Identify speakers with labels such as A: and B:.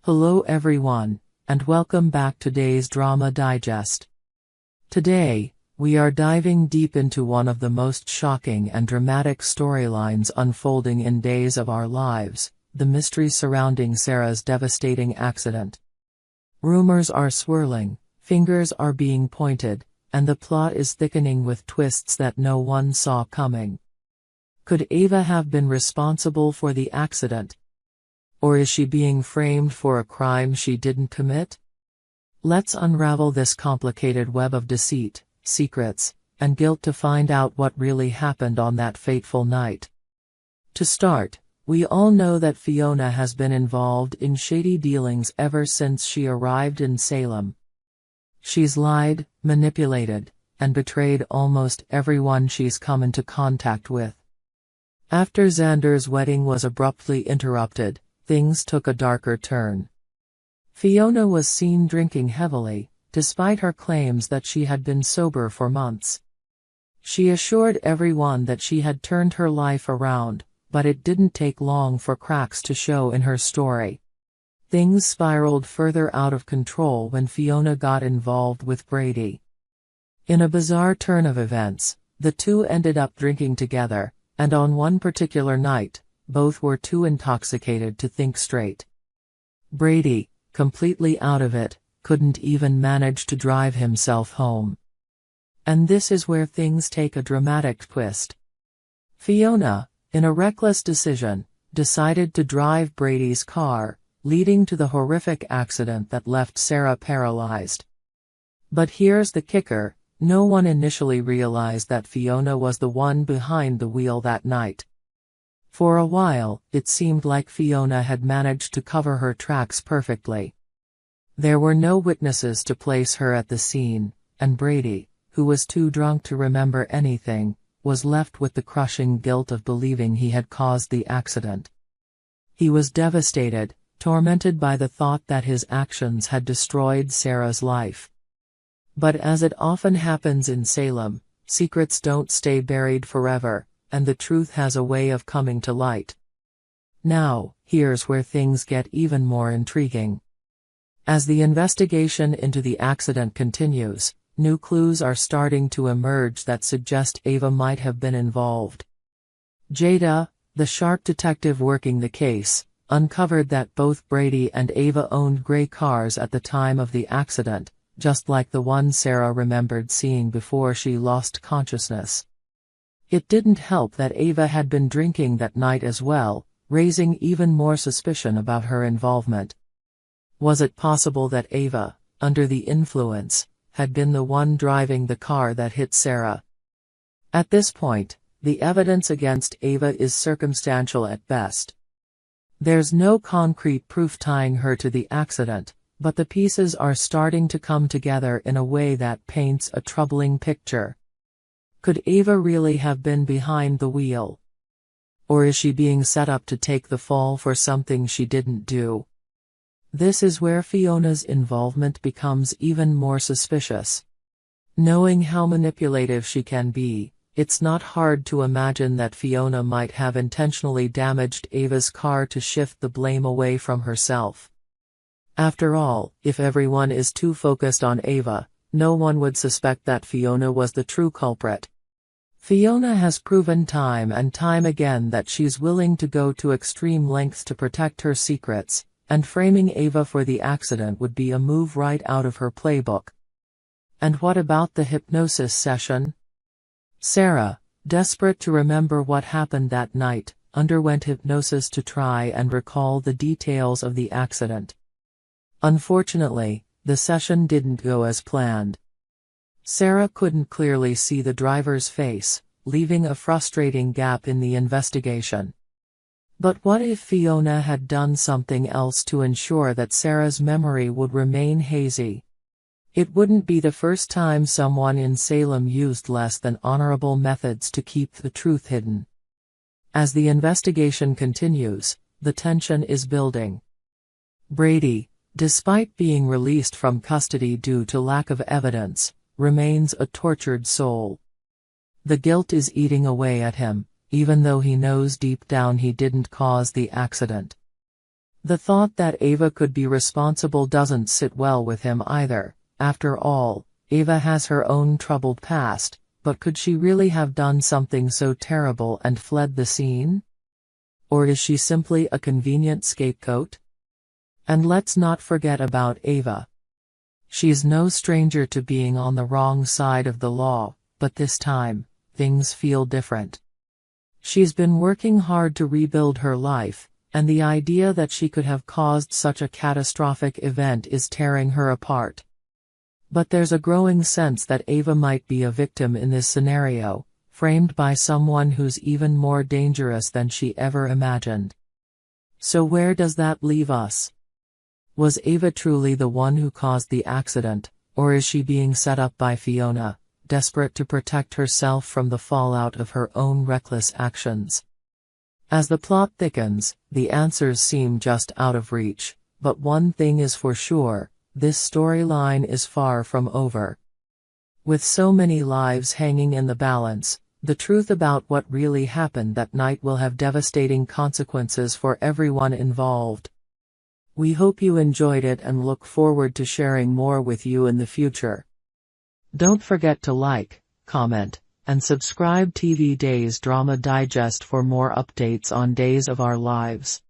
A: Hello everyone, and welcome back to today's Drama Digest. Today, we are diving deep into one of the most shocking and dramatic storylines unfolding in days of our lives, the mystery surrounding Sarah's devastating accident. Rumors are swirling, fingers are being pointed, and the plot is thickening with twists that no one saw coming. Could Ava have been responsible for the accident? Or is she being framed for a crime she didn't commit? Let's unravel this complicated web of deceit, secrets, and guilt to find out what really happened on that fateful night. To start, we all know that Fiona has been involved in shady dealings ever since she arrived in Salem. She's lied, manipulated, and betrayed almost everyone she's come into contact with. After Xander's wedding was abruptly interrupted, things took a darker turn. Fiona was seen drinking heavily, despite her claims that she had been sober for months. She assured everyone that she had turned her life around, but it didn't take long for cracks to show in her story. Things spiraled further out of control when Fiona got involved with Brady. In a bizarre turn of events, the two ended up drinking together, and on one particular night, both were too intoxicated to think straight. Brady, completely out of it, couldn't even manage to drive himself home. And this is where things take a dramatic twist. Fiona, in a reckless decision, decided to drive Brady's car, leading to the horrific accident that left Sarah paralyzed. But here's the kicker, no one initially realized that Fiona was the one behind the wheel that night. For a while, it seemed like Fiona had managed to cover her tracks perfectly. There were no witnesses to place her at the scene, and Brady, who was too drunk to remember anything, was left with the crushing guilt of believing he had caused the accident. He was devastated, tormented by the thought that his actions had destroyed Sarah's life. But as it often happens in Salem, secrets don't stay buried forever, and the truth has a way of coming to light. Now, here's where things get even more intriguing. As the investigation into the accident continues, new clues are starting to emerge that suggest Ava might have been involved. Jada, the sharp detective working the case, uncovered that both Brady and Ava owned gray cars at the time of the accident, just like the one Sarah remembered seeing before she lost consciousness. It didn't help that Ava had been drinking that night as well, raising even more suspicion about her involvement. Was it possible that Ava, under the influence, had been the one driving the car that hit Sarah? At this point, the evidence against Ava is circumstantial at best. There's no concrete proof tying her to the accident, but the pieces are starting to come together in a way that paints a troubling picture. Could Ava really have been behind the wheel? Or is she being set up to take the fall for something she didn't do? This is where Fiona's involvement becomes even more suspicious. Knowing how manipulative she can be, it's not hard to imagine that Fiona might have intentionally damaged Ava's car to shift the blame away from herself. After all, if everyone is too focused on Ava, no one would suspect that Fiona was the true culprit. Fiona has proven time and time again that she's willing to go to extreme lengths to protect her secrets, and framing Ava for the accident would be a move right out of her playbook. And what about the hypnosis session? Sarah, desperate to remember what happened that night, underwent hypnosis to try and recall the details of the accident. Unfortunately, the session didn't go as planned. Sarah couldn't clearly see the driver's face, leaving a frustrating gap in the investigation. But what if Fiona had done something else to ensure that Sarah's memory would remain hazy? It wouldn't be the first time someone in Salem used less than honorable methods to keep the truth hidden. As the investigation continues, the tension is building. Brady, despite being released from custody due to lack of evidence, remains a tortured soul. The guilt is eating away at him, even though he knows deep down he didn't cause the accident. The thought that Ava could be responsible doesn't sit well with him either. After all, Ava has her own troubled past, but could she really have done something so terrible and fled the scene? Or is she simply a convenient scapegoat? And let's not forget about Ava. She's no stranger to being on the wrong side of the law, but this time, things feel different. She's been working hard to rebuild her life, and the idea that she could have caused such a catastrophic event is tearing her apart. But there's a growing sense that Ava might be a victim in this scenario, framed by someone who's even more dangerous than she ever imagined. So where does that leave us? Was Ava truly the one who caused the accident, or is she being set up by Fiona, desperate to protect herself from the fallout of her own reckless actions? As the plot thickens, the answers seem just out of reach, but one thing is for sure, this storyline is far from over. With so many lives hanging in the balance, the truth about what really happened that night will have devastating consequences for everyone involved. We hope you enjoyed it and look forward to sharing more with you in the future. Don't forget to like, comment, and subscribe TV Days Drama Digest for more updates on Days of Our Lives.